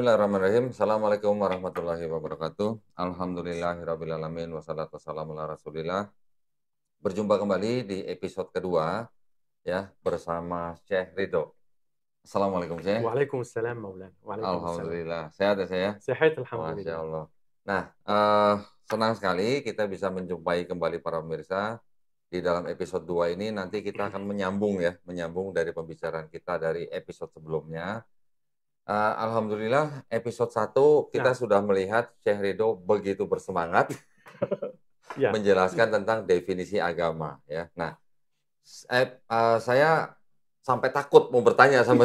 Bismillahirrahmanirrahim. Assalamualaikum warahmatullahi wabarakatuh. Alhamdulillahirrabbilalamin. Wassalatu wassalamu ala rasulillah. Berjumpa kembali di episode kedua ya bersama Syekh Ridho. Assalamualaikum Syekh. Waalaikumsalam Maulana. Waalaikumsalam. Alhamdulillah. Sehat ya saya? Sehat Masya alhamdulillah. Allah. Nah, senang sekali kita bisa menjumpai kembali para pemirsa. Di dalam episode 2 ini nanti kita akan menyambung dari pembicaraan kita dari episode sebelumnya. Alhamdulillah episode 1 kita sudah melihat Syekh Ridho begitu bersemangat Ya. menjelaskan tentang definisi agama ya. Nah, saya sampai takut mau bertanya sama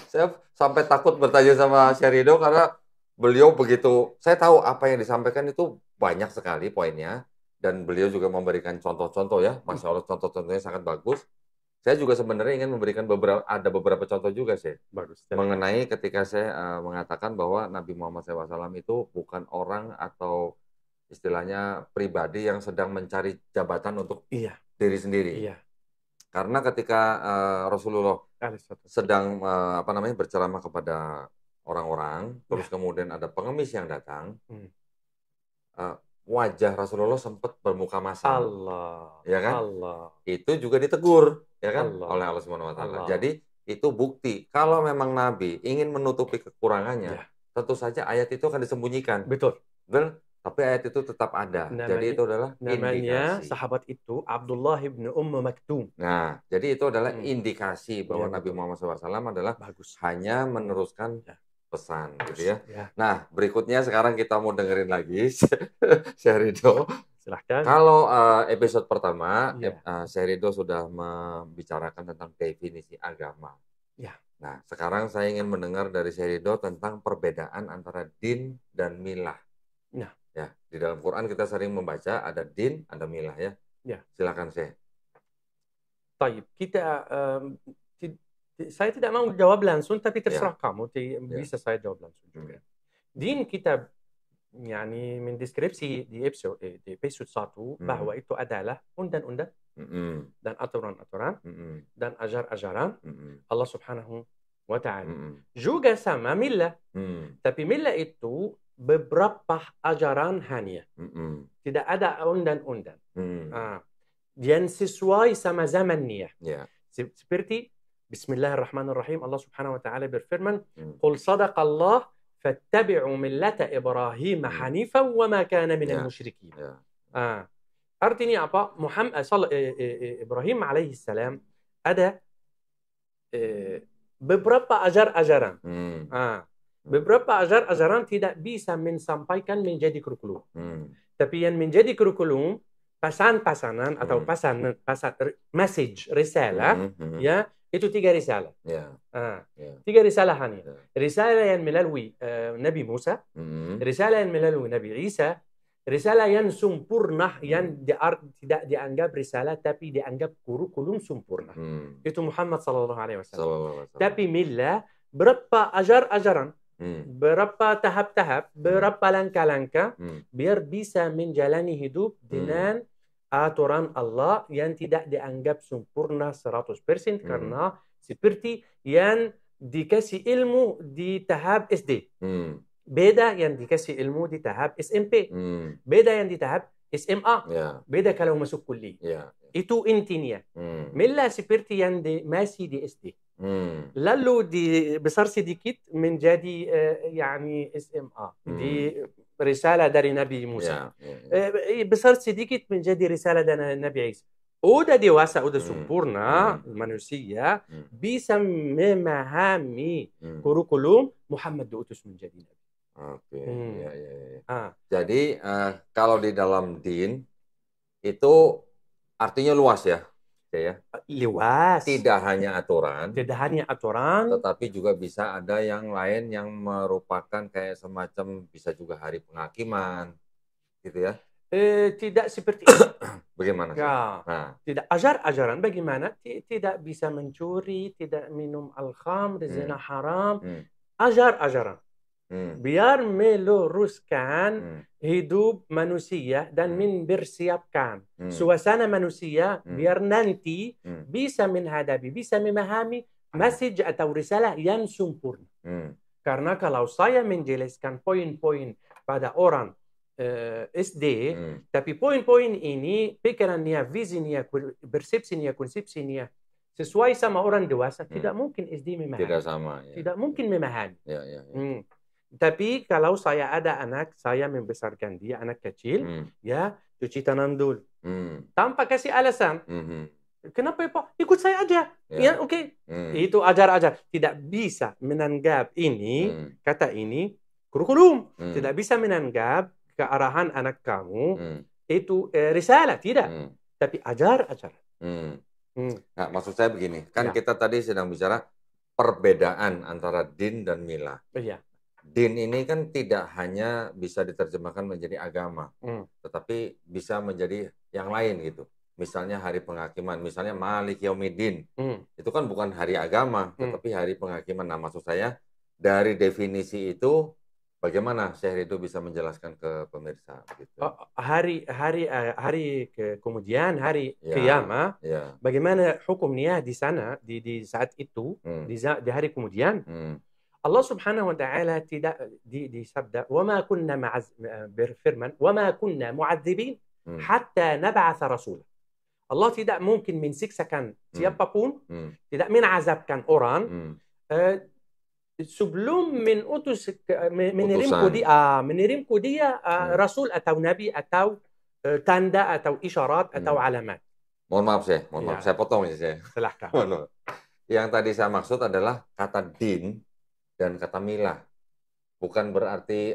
saya sampai takut bertanya sama Syekh Ridho karena beliau begitu, saya tahu apa yang disampaikan itu banyak sekali poinnya dan beliau juga memberikan contoh-contoh ya. Masya Allah contoh-contohnya sangat bagus. Saya juga sebenarnya ingin memberikan beberapa contoh juga sih. Bagus. Mengenai ketika saya mengatakan bahwa Nabi Muhammad SAW itu bukan orang atau istilahnya pribadi yang sedang mencari jabatan untuk diri sendiri. Iya. Karena ketika Rasulullah sedang berceramah kepada orang-orang, terus kemudian ada pengemis yang datang, wajah Rasulullah sempat bermuka masam. Allah. Ya kan? Allah. Itu juga ditegur, ya kan? Allah. Oleh Allah Subhanahu wa taala. Jadi itu bukti kalau memang Nabi ingin menutupi kekurangannya, tentu saja ayat itu akan disembunyikan. Betul. Tapi ayat itu tetap ada. Jadi itu adalah namanya indikasi. sahabat itu Abdullah bin Maktum. Nah, jadi itu adalah indikasi bahwa Nabi betul. Muhammad SAW adalah Bagus. hanya meneruskan pesan, gitu ya. Ya. Nah, berikutnya sekarang kita mau dengerin lagi Syekh Ridho. Silahkan. Kalau episode pertama, Syekh Ridho sudah membicarakan tentang definisi agama. Ya. Nah, sekarang saya ingin mendengar dari Syekh Ridho tentang perbedaan antara din dan milah. Nah. Ya, di dalam Quran kita sering membaca ada din, ada milah ya. Ya. Silakan Syekh. Baik, saya tidak mau jawab langsung, tapi terserah kamu. Bisa saya jawab langsung juga. Din kita mendeskripsi di episode 1 bahwa itu adalah undang-undang dan aturan-aturan dan ajar-ajaran Allah Subhanahu wa Ta'ala. Juga sama milah. Tapi milah itu beberapa ajaran hanya. Tidak ada undang-undang. Yang sesuai sama zamannya. Seperti Bismillahirrahmanirrahim, Allah Subhanahu wa Ta'ala berfirman, "Qul sadaqallah fattabi'u millata Ibrahim hanifan wa ma kana minal musyrikin." Artinya apa? Ibrahim alaihi salam ada beberapa ajar-ajaran. Beberapa ajar-ajaran tidak bisa menyampaikan menjadi kurikulum. Tapi yang menjadi kurikulum pesan-pesanan atau pesan message, risalah, itu 3 risalah. 3 risalah hanya. Risalah yang melalui Nabi Musa, risalah yang melalui Nabi Isa, risalah yang sempurna, yang tidak dianggap risalah tapi dianggap kurikulum sempurna. Itu Muhammad sallallahu alaihi wasallam. Tapi millah berapa ajar-ajaran, berapa tahap-tahap, berapa langkah-langkah biar bisa menjalani hidup dengan aturan Allah yang tidak dianggap sempurna 100% karena seperti yang dikasih ilmu di tahap SD. Beda yang dikasih ilmu di tahap SMP. Beda yang di tahap SMA. Beda kalau masuk kuliah. Itu intinya. Millah seperti yang masih di SD. Lalu besar sedikit menjadi SMA di risalah dari Nabi Musa. Besar sedikit menjadi risalah dari Nabi Isa. Udah dewasa, udah sempurna manusia bisa memahami kurikulum Muhammad diutus menjadi Nabi. Oke. Jadi kalau di dalam din itu artinya luas ya. Luas. Tidak hanya aturan. Tidak hanya aturan. Tetapi juga bisa ada yang lain yang merupakan kayak semacam bisa juga hari penghakiman, gitu ya? Tidak seperti itu. Bagaimana? Tidak ajar-ajaran bagaimana? Tidak bisa mencuri, tidak minum al-khamr, zina haram. Ajar-ajaran. Biar meluruskan hidup manusia dan mempersiapkan suasana manusia biar nanti bisa menghadapi, bisa memahami message atau risalah yang sempurna. Karena kalau saya menjelaskan poin-poin pada orang SD, tapi poin-poin ini pikirannya, visinya, persepsinya, konsepsinya sesuai sama orang dewasa, tidak mungkin SD memahami. Tidak sama. Ya. Tidak mungkin memahami. Ya. Tapi kalau saya ada anak, saya membesarkan dia, anak kecil, ya cuci tangan dulu. Tanpa kasih alasan. Kenapa ya Pak? Ikut saya aja. Ya, oke. Itu ajar-ajar. Tidak bisa menanggap ini, kata ini, kurikulum. Tidak bisa menanggap kearahan anak kamu itu risalah. Tidak. Tapi ajar-ajar. Nah, maksud saya begini. Kan kita tadi sedang bicara perbedaan antara din dan milah. Iya. Din ini kan tidak hanya bisa diterjemahkan menjadi agama, tetapi bisa menjadi yang lain gitu. Misalnya hari penghakiman, misalnya Malik Yaumiddin, itu kan bukan hari agama, tetapi hari penghakiman. Nah, maksud saya dari definisi itu, bagaimana Syekh Ridho bisa menjelaskan ke pemirsa? Gitu. Kemudian hari kiamat, bagaimana hukumnya di sana di saat itu, di hari kemudian? Allah Subhanahu wa taala tidak disabda, "Wa ma kunna berfirman, wa ma kunna mu'adzibin hatta nab'atha rasul." Allah tidak mungkin mensiksakan siapapun, tidak menazabkan orang sebelum mengirimku dia rasul atau nabi atau tanda atau isyarat atau alamat. Mohon maaf saya potong ya saya. Silahkan. Yang tadi saya maksud adalah kata din dan kata milah. Bukan berarti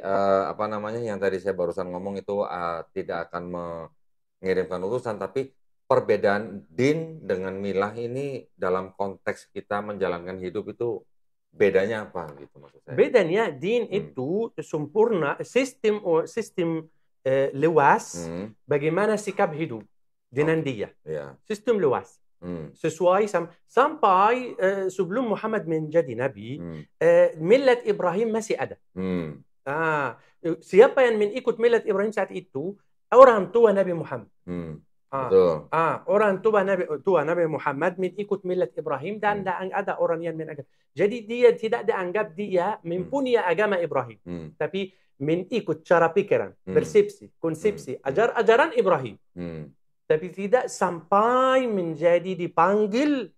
yang tadi saya barusan ngomong itu tidak akan mengirimkan utusan, tapi perbedaan din dengan milah ini dalam konteks kita menjalankan hidup itu bedanya apa gitu maksud saya? Bedanya din itu sempurna, sistem luas bagaimana sikap hidup dengan dia. Sistem luas. Sesuai sampai sebelum Muhammad menjadi nabi, millat Ibrahim masih ada. Siapa yang mengikut millat Ibrahim saat itu? Orang tua Nabi Muhammad. Orang tua Nabi Muhammad mengikut millat Ibrahim dan tidak ada orang yang menganggap. Jadi dia tidak dianggap dia mempunyai agama Ibrahim, tapi mengikut cara pikiran, persepsi, konsepsi, ajaran Ibrahim. Tapi tidak sampai menjadi dipanggil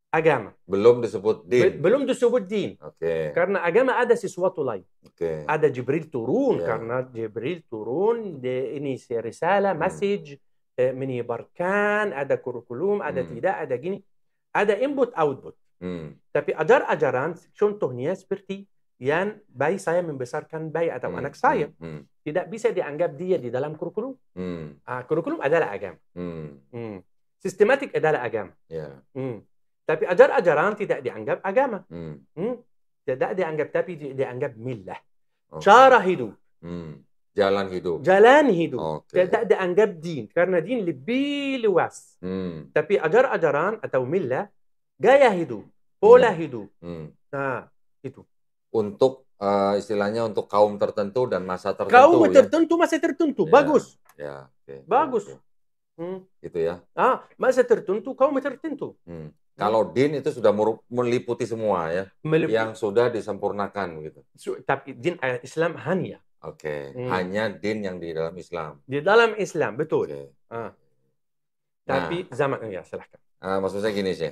agama. Belum disebut din. Belum disebut din. Karena agama ada sesuatu lain. Ada Jibril turun, karena Jibril turun, ini risalah, message, menyebarkan, ada kurikulum, ada tidak, ada gini. Ada input, output. Tapi ajar-ajaran, contohnya seperti yang bayi saya membesarkan bayi atau anak saya. Tidak bisa dianggap dia di dalam kurikulum. Kurikulum adalah agama. Sistematik adalah agama. Tapi ajar-ajaran tidak dianggap agama. Tidak dianggap, tapi dianggap milah. Cara hidup. Jalan hidup. Tidak dianggap din. Karena din lebih luas. Tapi ajar-ajaran atau milah, gaya hidup, pola hidup. Nah, itu. Untuk istilahnya untuk kaum tertentu dan masa tertentu. Kaum tertentu, masa tertentu. Bagus. Bagus. Gitu ya. Masa tertentu, kaum tertentu. Kalau din itu sudah meliputi semua ya. Yang sudah disempurnakan gitu. Tapi din Islam hanya. Hanya din yang di dalam Islam. Di dalam Islam, betul. Tapi zaman, silahkan. Maksud saya gini sih.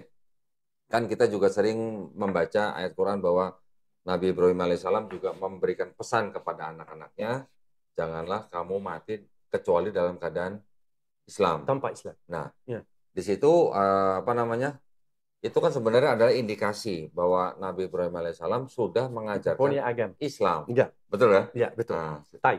Kan kita juga sering membaca ayat Quran bahwa Nabi Ibrahim alaihissalam juga memberikan pesan kepada anak-anaknya, janganlah kamu mati kecuali dalam keadaan Islam. Tanpa Islam. Nah, di situ itu kan sebenarnya adalah indikasi bahwa Nabi Ibrahim alaihissalam sudah mengajarkan Islam. Betul kan? Ya, betul.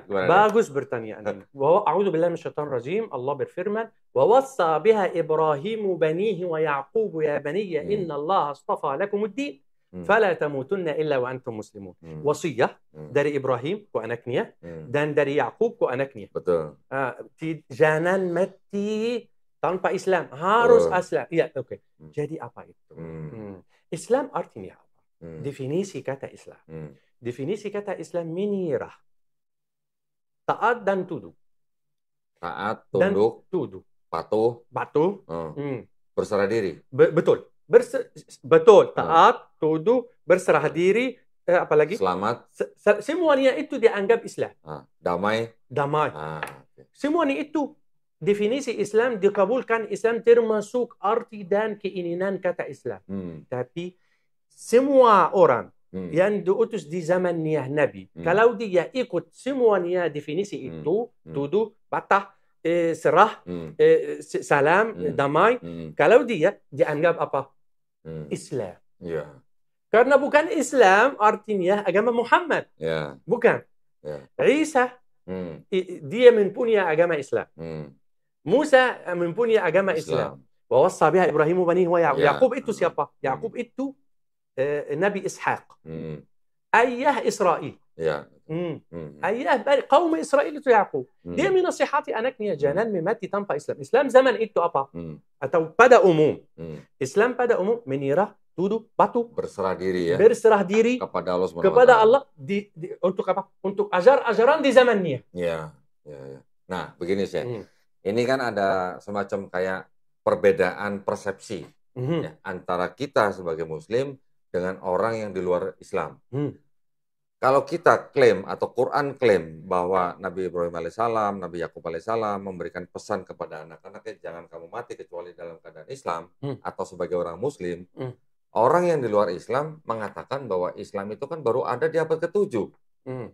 Bagus bertanya. Bahwa a'udzu billahi minasyaitonir rajim, Allah berfirman, "Wa wassa biha Ibrahimu banihi wa Yaqub ya baniya inna Allah astafa lakumud-din fala tamutunna illa wa antum muslimun." Wasiyah dari Ibrahim ke anaknya dan dari Yaqub ke anaknya. Betul. Jangan mati tanpa Islam, harus Islam. Iya, Jadi apa itu? Islam artinya apa? Definisi kata Islam. Definisi kata Islam menirah. Taat dan tunduk. Taat, tunduk, patuh, berserah diri. Betul. Betul. Taat, tunduk, berserah diri, apalagi Selamat. Semuanya itu dianggap Islam. Damai. Okay. Semuanya itu definisi Islam dikabulkan. Islam termasuk arti dan keinginan kata Islam. Tapi semua orang yang diutus di zamannya Nabi, kalau dia ikut semuanya definisi itu, tuduh, patah, serah, salam, damai, kalau dia dianggap apa? Islam. Karena bukan Islam artinya agama Muhammad. Bukan. Isa dia mempunyai agama Islam. Musa mempunyai agama Islam. Wa wassa biha Ibrahim banihi wa Yaqub. Yaqub itu siapa? Yaqub itu Nabi Ishaq. Ayah Israel. Ayah kaum Israel itu Yaqub. Dia menasihati anaknya jangan mati tanpa Islam. Islam zaman itu apa? Atau pada umum. Islam pada umum menyerah, tuduh, batu, berserah diri ya. Berserah diri kepada Allah untuk apa? Untuk ajar-ajaran di zamannya. Nah, begini sih. Ini kan ada semacam kayak perbedaan persepsi ya, antara kita sebagai Muslim dengan orang yang di luar Islam. Kalau kita klaim atau Quran klaim bahwa Nabi Ibrahim alaihissalam, Nabi Yakub alaihissalam memberikan pesan kepada anak-anaknya jangan kamu mati kecuali dalam keadaan Islam atau sebagai orang Muslim, orang yang di luar Islam mengatakan bahwa Islam itu kan baru ada di abad ke-7.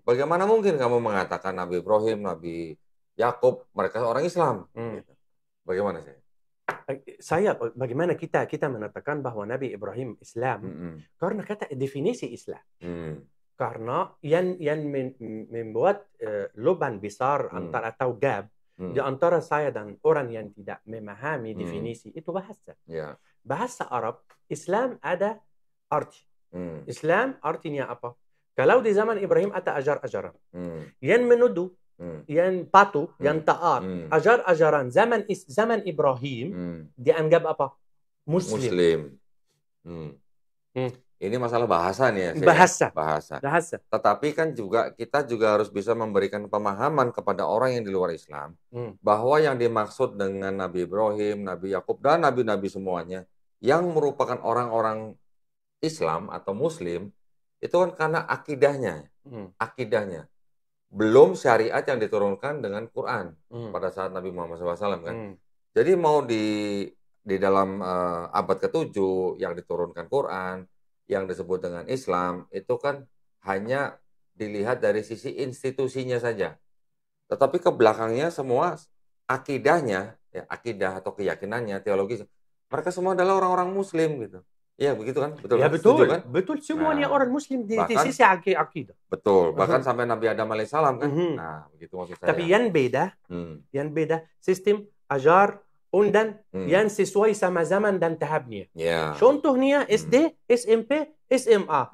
Bagaimana mungkin kamu mengatakan Nabi Ibrahim, Nabi Yakub mereka orang Islam? Bagaimana sih? Bagaimana kita mengatakan bahwa Nabi Ibrahim Islam? Karena kata definisi Islam. Karena yang membuat lubang besar antara atau gap di antara saya dan orang yang tidak memahami definisi itu bahasa. Bahasa Arab, Islam ada arti. Islam artinya apa? Kalau di zaman Ibrahim ada ajar-ajaran yang menuduh, yang patuh, yang taat, ajar-ajaran zaman Ibrahim dianggap apa? Muslim. Ini masalah bahasa nih ya. Bahasa. Tetapi kan kita juga harus bisa memberikan pemahaman kepada orang yang di luar Islam bahwa yang dimaksud dengan Nabi Ibrahim, Nabi Yakub dan nabi-nabi semuanya yang merupakan orang-orang Islam atau Muslim itu kan karena akidahnya. Belum syariat yang diturunkan dengan Quran pada saat Nabi Muhammad SAW kan. Jadi mau di dalam abad ke-7 yang diturunkan Quran, yang disebut dengan Islam, itu kan hanya dilihat dari sisi institusinya saja. Tetapi ke belakangnya semua akidahnya, ya, akidah atau keyakinannya, teologis, mereka semua adalah orang-orang Muslim gitu. Iya begitu kan? Betul. Ya betul, kan? Betul semuanya orang Muslim di sisi akidah. Betul, bahkan sampai Nabi Adam alaihissalam kan. Nah, begitu maksud saya. Tapi yang beda sistem ajar undan yang sesuai sama zaman dan tahapnya. Contohnya SD, SMP, SMA.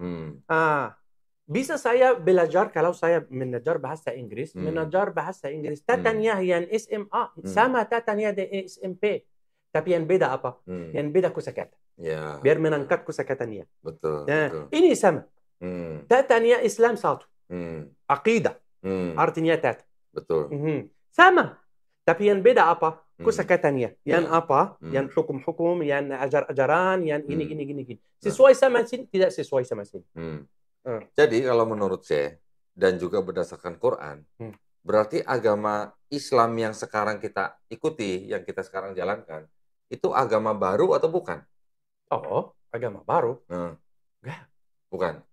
Bisa saya belajar kalau saya mengajar bahasa Inggris, tatanya yang SMA sama tatanya di SMP. Tapi yang beda apa? Yang beda kosakata. Biar menangkap kosakatanya. Betul. Ini sama. Tatanya Islam satu. Aqidah. Artinya tata. Betul. Sama. Tapi yang beda apa? Kosakatanya. Yang apa? Yang hukum-hukum, yang ajar-ajaran, yang ini. Sesuai sama sini, tidak sesuai sama sini. Jadi kalau menurut saya, dan juga berdasarkan Quran, berarti agama Islam yang sekarang kita ikuti, yang kita sekarang jalankan, itu agama baru atau bukan? Oh, agama baru? Enggak.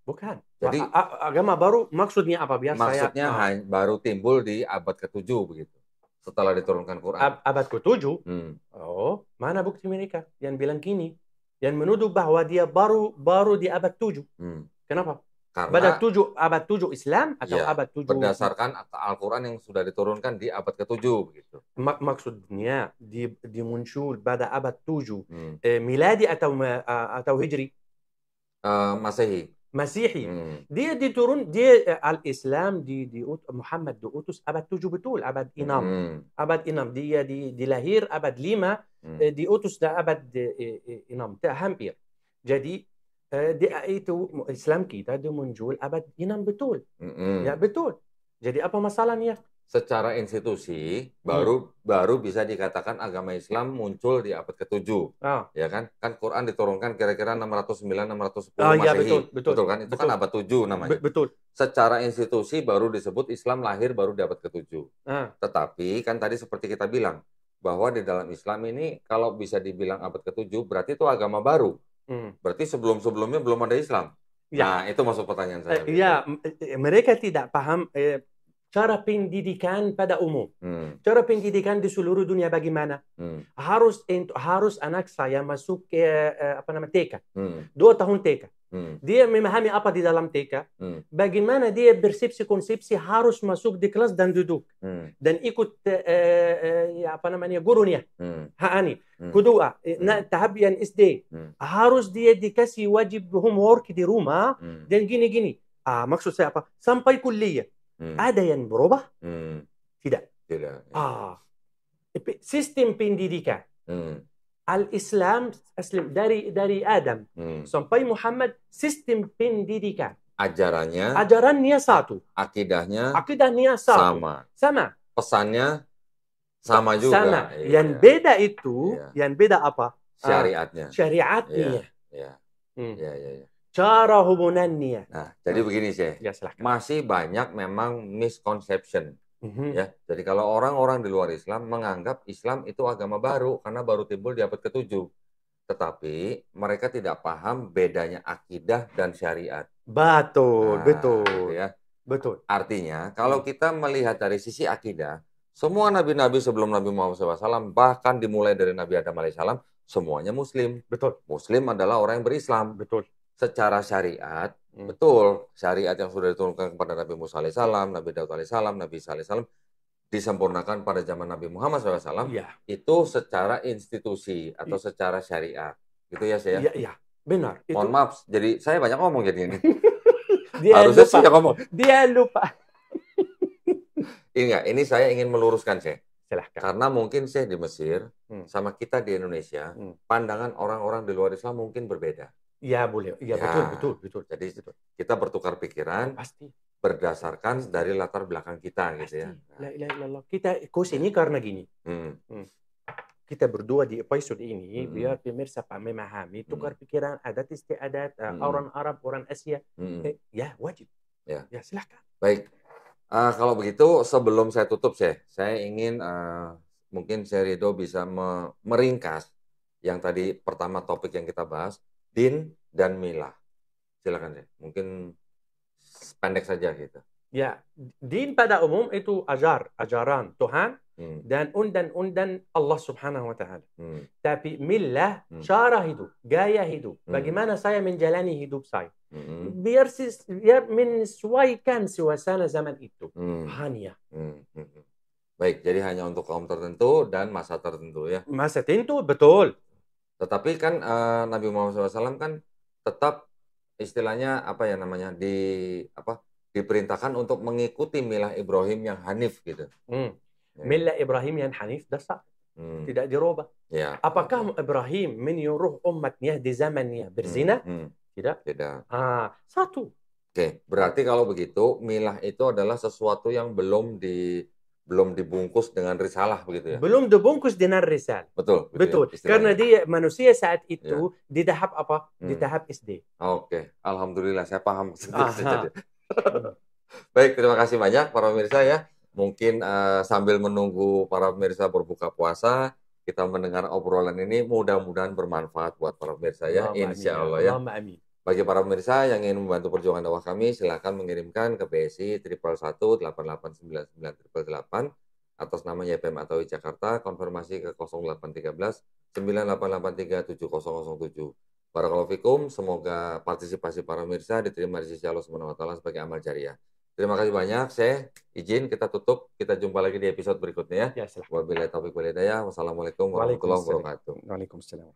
Bukan. Jadi agama baru maksudnya apa? Maksudnya baru timbul di abad ke-7 begitu. Setelah diturunkan Quran. Abad ke-7? Oh, mana bukti mereka yang bilang gini? Yang menuduh bahwa dia baru di abad 7. Kenapa? Karena abad 7 Islam atau abad 7 berdasarkan Al-Quran yang sudah diturunkan di abad ke-7 begitu. Maksudnya dimuncul pada abad 7 miladi atau hijri? Masehi. Dia al-Islam Muhammad diutus abad 7 betul, abad 6. Abad 6 dia dilahir abad 5, diutus abad 6 hampir. Jadi itu Islam kita dia muncul abad 6 betul. Ya betul. Jadi apa masalahnya? secara institusi baru bisa dikatakan agama Islam muncul di abad ke-7. Ya kan? Kan Quran diturunkan kira-kira 609 610 Masehi. Betul kan? Itu kan abad 7 namanya. Betul. Secara institusi baru disebut Islam lahir baru di abad ke-7. Tetapi kan tadi seperti kita bilang bahwa di dalam Islam ini kalau bisa dibilang abad ke-7 berarti itu agama baru. Berarti sebelum-sebelumnya belum ada Islam. Ya. Nah, itu masuk pertanyaan saya. Ya, mereka tidak paham cara pendidikan pada umum. Cara pendidikan di seluruh dunia bagaimana? Harus anak saya masuk TK. 2 tahun TK. Dia memahami apa di dalam TK. Bagaimana dia bersepsi-konsepsi harus masuk di kelas dan duduk. Dan ikut gurunya. Kedua, tahap yang SD. Harus dia dikasih wajib homework di rumah. Dan gini-gini. Maksud saya apa? Sampai kuliah. Ada yang berubah? Tidak. Sistem pendidikan. Al-Islam dari Adam sampai Muhammad, sistem pendidikan. Ajarannya satu. Akidahnya satu. Sama. Pesannya sama juga. Sama. Yang beda itu, yang beda apa? Syariatnya. Iya. Cara hubungannya. Nah, jadi begini sih. Ya, silahkan. Masih banyak memang misconception. Ya, jadi kalau orang-orang di luar Islam menganggap Islam itu agama baru karena baru timbul di abad ke-7. Tetapi mereka tidak paham bedanya akidah dan syariat. Betul. Ya. Betul. Artinya, kalau kita melihat dari sisi akidah, semua nabi-nabi sebelum Nabi Muhammad SAW, bahkan dimulai dari Nabi Adam AS, semuanya Muslim. Betul. Muslim adalah orang yang berislam. Betul. Secara syariat, betul, syariat yang sudah diturunkan kepada Nabi Musa AS, Nabi Daud AS, Nabi Isa AS, disempurnakan pada zaman Nabi Muhammad SAW, itu secara institusi atau secara syariat. Gitu ya, saya? Iya, benar. Mohon maaf, jadi saya banyak ngomong jadi ini. Harusnya sih yang ngomong. Dia lupa. Ini saya ingin meluruskan, Syekh. Silahkan. Karena mungkin Syekh di Mesir, sama kita di Indonesia, pandangan orang-orang di luar Islam mungkin berbeda. Ya, boleh. Ya, betul. Jadi kita bertukar pikiran berdasarkan dari latar belakang kita. Gitu ya. La ilaha illallah. Kita ini karena gini. Kita berdua di episode ini biar pemirsa memahami tukar pikiran, adat istiadat, orang Arab, orang Asia. Ya, wajib. Ya, silahkan. Baik. Kalau begitu sebelum saya tutup, saya ingin mungkin Syekh Ridho bisa meringkas yang tadi pertama topik yang kita bahas. Din dan milah. Silakan deh. Mungkin pendek saja gitu. Ya, din pada umum itu ajaran Tuhan dan undang-undang Allah Subhanahu wa taala. Tapi milah cara hidup, gaya hidup. Bagaimana saya menjalani hidup saya? Biar menyesuaikan suasana zaman itu. Hanya. Baik, jadi hanya untuk kaum tertentu dan masa tertentu ya. Masa tertentu, betul. Tetapi kan Nabi Muhammad SAW kan tetap istilahnya diperintahkan untuk mengikuti milah Ibrahim yang hanif gitu. Milah Ibrahim yang hanif dasar tidak dirubah. Ya. Apakah Ibrahim menyuruh umatnya di zamannya berzina? Tidak. Satu. Oke, berarti kalau begitu milah itu adalah sesuatu yang belum dibungkus dengan risalah begitu ya? Belum dibungkus dengan risalah. Betul. Ya, karena dia manusia saat itu di tahap apa? Di tahap SD. Oke, alhamdulillah saya paham. Baik, terima kasih banyak para pemirsa ya. Mungkin sambil menunggu para pemirsa berbuka puasa, kita mendengar obrolan ini mudah-mudahan bermanfaat buat para pemirsa ya. Insya Allah ya. Amin. Bagi para pemirsa yang ingin membantu perjuangan dakwah kami, silakan mengirimkan ke BSI 111 8899 atas nama YPM atau Jakarta, konfirmasi ke 0813 9883 7007. Barakallahu fikum, semoga partisipasi para pemirsa diterima di sisi Allah Subhanahu wa taala sebagai amal jariah. Terima kasih banyak, saya izin kita tutup, kita jumpa lagi di episode berikutnya ya. Wabillahi taufiq wal hidayah. Wassalamualaikum warahmatullahi wabarakatuh. Waalaikumsalam.